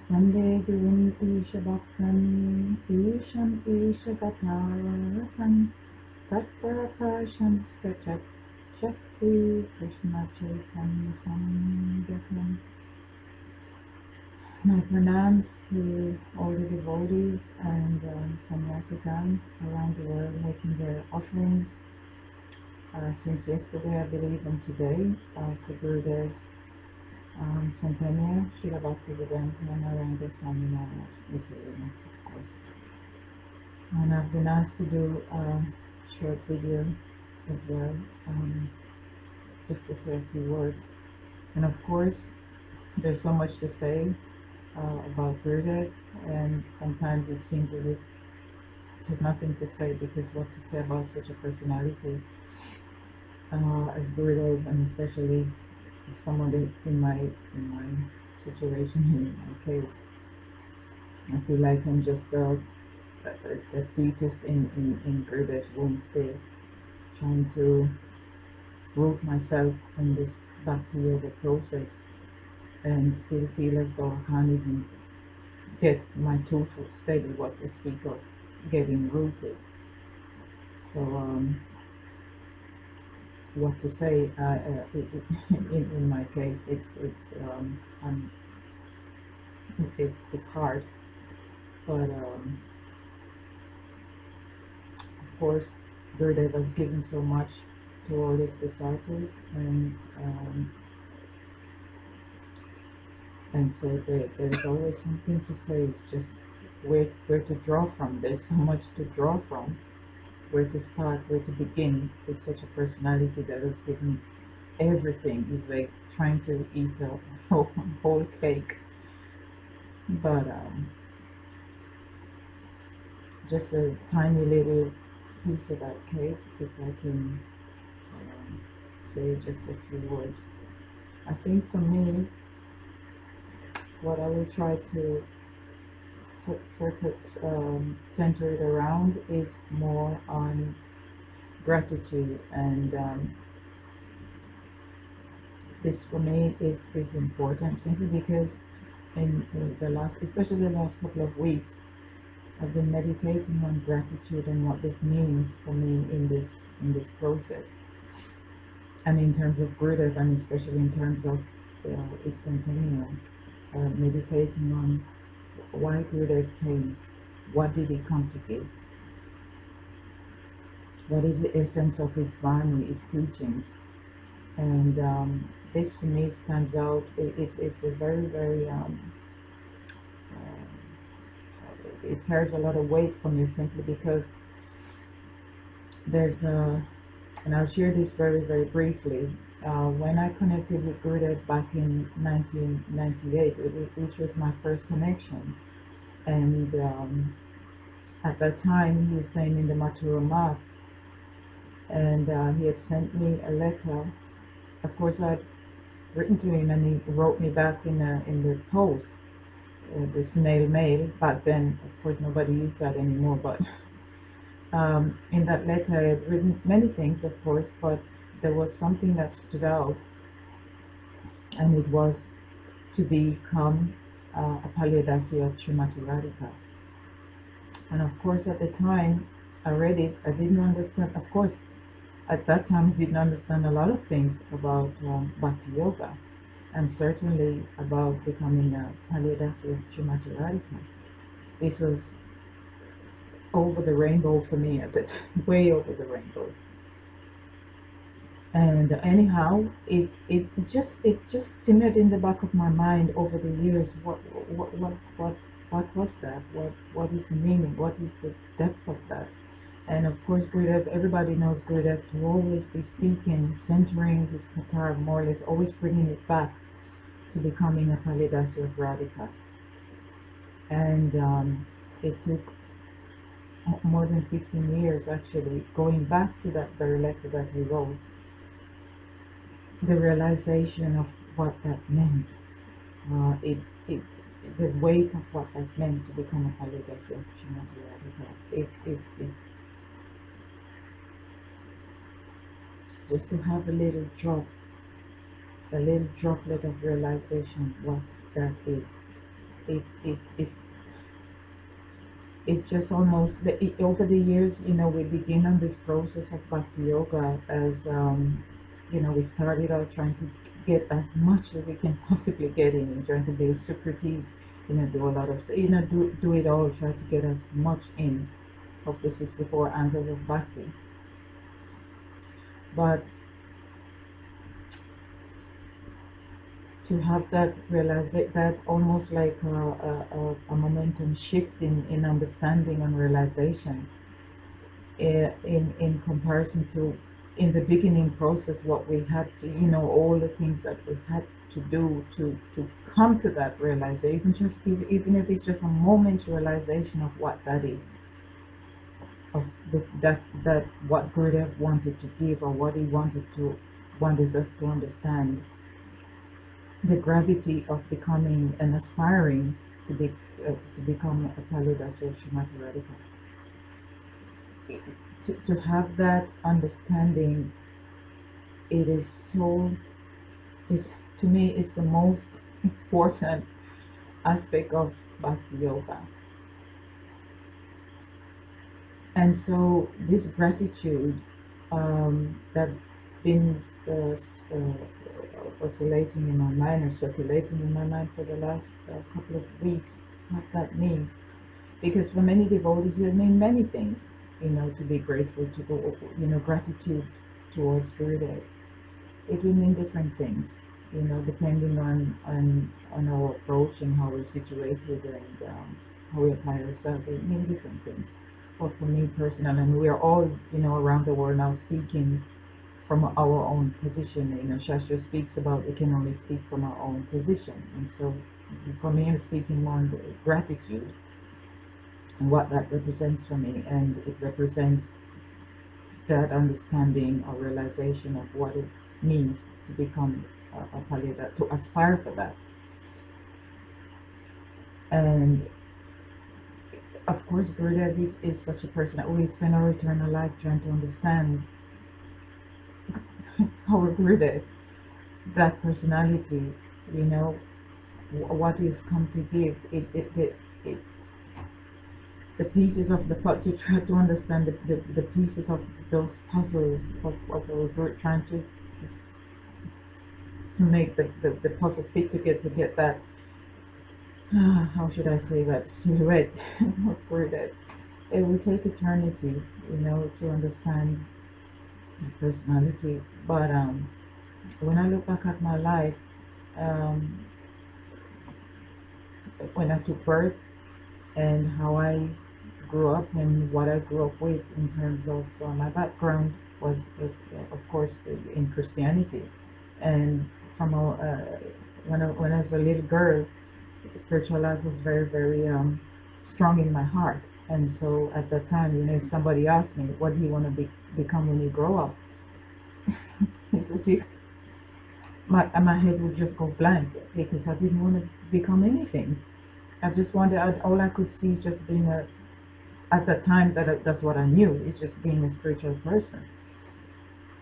Vande Gurun Isha Bhaktan Isham Isha Gataratam Tatparakasham Stachat Shakti Krishna Chaitanya Samgatam. My pranams to all the devotees and sannyasikam around the world making their offerings since yesterday, I believe, and today for Gurudev's centennial, Srila Bhakti.Tv and Narayana Gosvami Maharaja, Vidyadhari, of course. And I've been asked to do a short video as well, just to say a few words. And of course, there's so much to say about Gurudev, and sometimes it seems as if there's nothing to say, because what to say about such a personality as Gurudev, and especially someone in my situation, in my case. I feel like I'm just a fetus in Gurudev's womb, still trying to root myself in this Bhakti Yoga process, and still feel as though I can't even get my 2 foot steady, what to speak of getting rooted. So what to say in my case, it's hard, but of course Gurudev has given so much to all his disciples, and so there's always something to say. It's just where to draw from. There's so much to draw from. Where to start, where to begin with such a personality that has given everything. Is like trying to eat a whole cake, but just a tiny little piece of that cake, if I can say just a few words. I think for me, what I will try to center it around is more on gratitude, and this for me is important, simply because in especially the last couple of weeks, I've been meditating on gratitude and what this means for me in this process, and in terms of Gurudev, and especially in terms of his centennial, meditating on why Gurudev came, what did he come to give, what is the essence of his Vani, his teachings, and this for me stands out. It's a very, very it carries a lot of weight for me, simply because there's and I'll share this very, very briefly. When I connected with Gurudev back in 1998, which was my first connection, and at that time he was staying in the Mathura Math, and he had sent me a letter. Of course, I'd written to him, and he wrote me back in the post, the snail mail. Back then, of course, nobody used that anymore, but in that letter I had written many things, of course, but there was something that stood out, and it was to become a Palyadasi of Srimati Radhika. And of course, at the time I read it, I didn't understand. Of course, at that time I didn't understand a lot of things about Bhakti Yoga, and certainly about becoming a Palyadasi of Srimati Radhika. This was over the rainbow for me at the time, way over the rainbow. And anyhow, it just simmered in the back of my mind over the years. What was that? What is the meaning? What is the depth of that? And of course, Gurudev, everybody knows Gurudev to always be speaking, centering his Katar, more or less, always bringing it back to becoming a Palyadasi of Radhika. And it took more than 15 years, actually, going back to that very letter that he wrote, the realization of what that meant, the weight of what that meant to become a Palyadasi of Srimati Radhika. just to have a little droplet of realization what that is. It's it just almost over the years, we begin on this process of bhakti yoga as we started out trying to get as much as we can possibly get in, and trying to be a Sukriti, do a lot of, do it all, try to get as much in of the 64 angles of bhakti. But to have that realization, that almost like a momentum shift in understanding and realization, in comparison to in the beginning process, what we had to, all the things that we had to do to come to that realization, even if it's just a moment's realization of what that is, of that what Gurudeva wanted to give, or what he wanted us to understand, the gravity of becoming and aspiring to become a Paludasya of Srimati Radhika. To have that understanding, to me is the most important aspect of Bhakti Yoga. And so this gratitude that been oscillating in my mind, or circulating in my mind for the last couple of weeks, what that means. Because for many devotees, it means many things, to be grateful, to go, gratitude towards Gurudeva. It will mean different things, depending on our approach and how we're situated, and how we apply ourselves. It means different things. But for me personally, and we are all, around the world now speaking from our own position. Shastra speaks about we can only speak from our own position. And so for me, I'm speaking more on the gratitude and what that represents for me. And it represents that understanding or realization of what it means to become a Palida, to aspire for that. And of course, Gurudeva is such a person that we spend our eternal life trying to understand our Gurudeva, that personality, what he's come to give. The pieces of the puzzle, to try to understand the pieces of those puzzles of our Guru, trying to make the puzzle fit together, to get that, how should I say, that silhouette of Gurudeva. It will take eternity, to understand the personality. But when I look back at my life, when I took birth, and how I grew up and what I grew up with in terms of my background was, of course, in Christianity. And from when I was a little girl, spiritual life was very, very strong in my heart. And so at that time, if somebody asked me, what do you want to become when you grow up? It's as if my head would just go blank, because I didn't want to become anything. I just wanted, all I could see just being at that time, that's what I knew, is just being a spiritual person.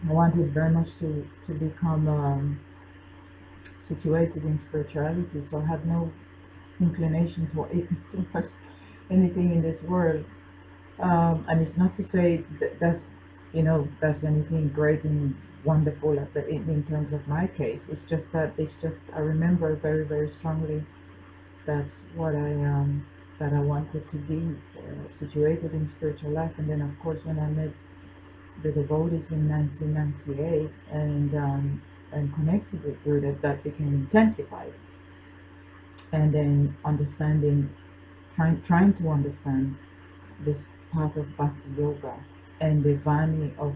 I wanted very much to become situated in spirituality, so I had no inclination towards anything in this world. And it's not to say that's anything great and wonderful in terms of my case. It's just I remember very, very strongly that's what that I wanted to be, situated in spiritual life. And then of course when I met the devotees in 1998 and connected with Gurudeva, that became intensified. And then trying to understand this path of Bhakti Yoga and the Vani of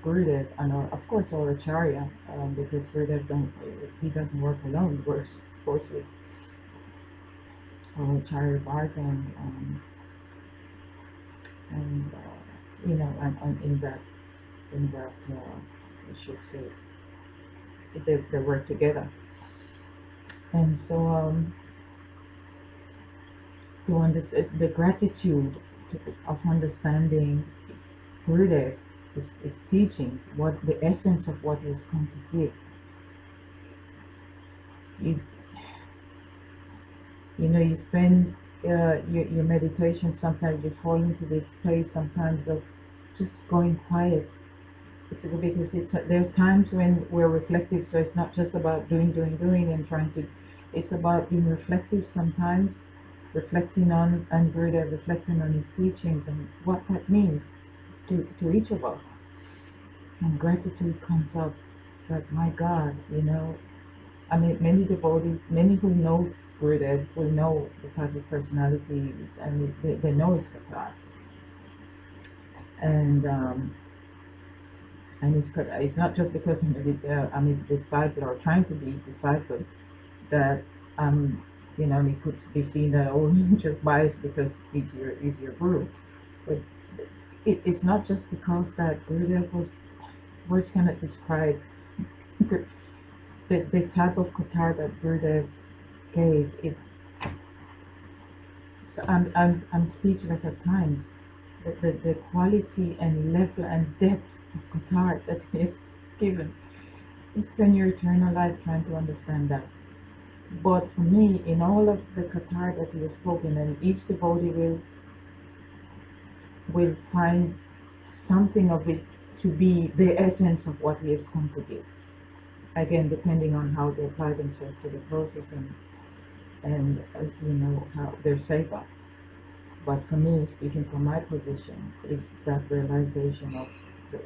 Gurudeva, and of course our Acharya, because Gurudeva he doesn't work alone, he works of course with our Acharya Varga, and in that I should say they work together. And so to understand the gratitude of understanding Gurudeva, his teachings, what the essence of what he has come to give. You spend your meditation, sometimes you fall into this place sometimes of just going quiet. It's because there are times when we're reflective, so it's not just about doing and trying to, it's about being reflective sometimes, reflecting on Gurudeva, reflecting on his teachings and what that means to each of us. And gratitude comes up that, my God, I mean, many devotees, many who know Gurudev will know the type of personality he is, and they know his Katha. And it's not just because I'm his disciple or trying to be his disciple that he could be seen that, oh, just biased because he's your guru. But it's not just because that Gurudev was, words cannot describe the type of Qatar that Gurudev gave. So I'm speechless at times. The quality and level and depth of Qatar that is given. You spend your eternal life trying to understand that. But for me, in all of the Qatar that he has spoken, and each devotee will find something of it to be the essence of what he has come to give. Again, depending on how they apply themselves to the process and how their seva. But for me, speaking from my position, is that realization of the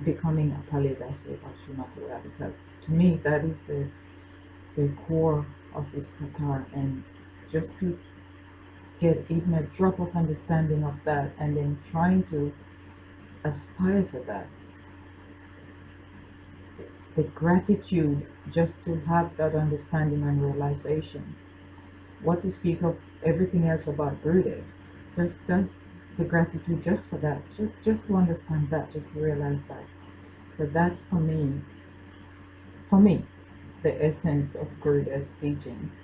becoming a Palidasi of Srimati Radhika. To me, that is the core of this Qatar, and just to get even a drop of understanding of that, and then trying to aspire for that. The gratitude just to have that understanding and realization. What to speak of everything else about Gurudev, just the gratitude just for that, just to understand that, just to realize that. So that's for me, the essence of Gurudev's teachings.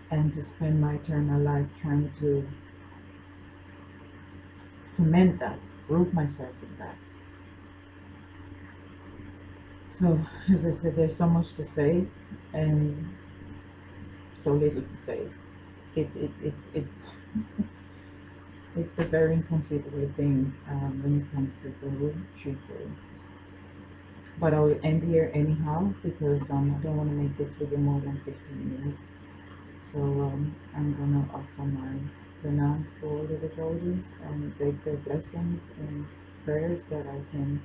And to spend my eternal life trying to cement that, root myself in that. So, as I said, there's so much to say and so little to say. It's a very inconsiderate thing when it comes to Guru, truthfully. But I will end here anyhow because I don't want to make this video more than 15 minutes. So I'm gonna offer my pranams to all the devotees and beg their blessings and prayers that I can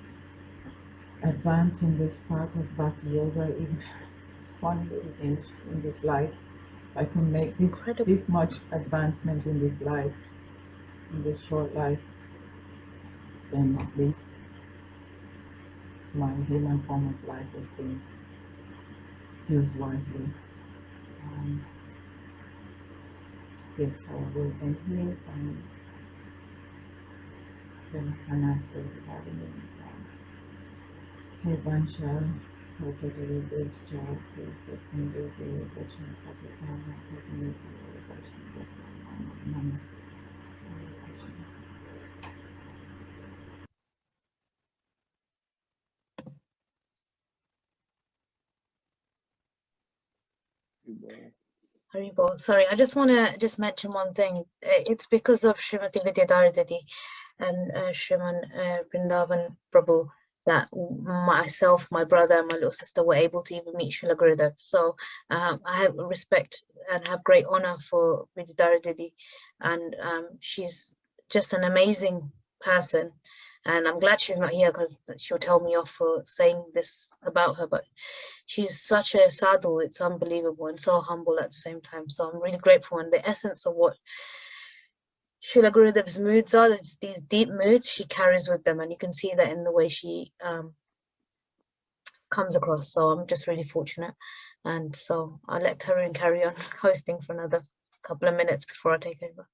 advance in this path of Bhakti Yoga, even one little inch in this life. I can make this much advancement in this life, in this short life, then at least my human form of life has been used wisely. Yes, I will end here and then pronounce to everybody in Servansha, Harikatha, Descha, Sindhu, Vachana, Pakistana, Kashmir, Vachana, Haribol. Sorry, I just want to just mention one thing. It's because of Srimati Vidyadhari Didi and Shriman Vrindavan Prabhu that myself, my brother, and my little sister were able to even meet Srila Gurudev. So I have respect and have great honor for Vidyadhari Didi, and she's just an amazing person. And I'm glad she's not here because she'll tell me off for saying this about her. But she's such a sadhu, it's unbelievable, and so humble at the same time. So I'm really grateful. And the essence of what Srila Gurudev's moods are, it's these deep moods she carries with them, and you can see that in the way she comes across. So I'm just really fortunate, and so I'll let Tarun carry on hosting for another couple of minutes before I take over.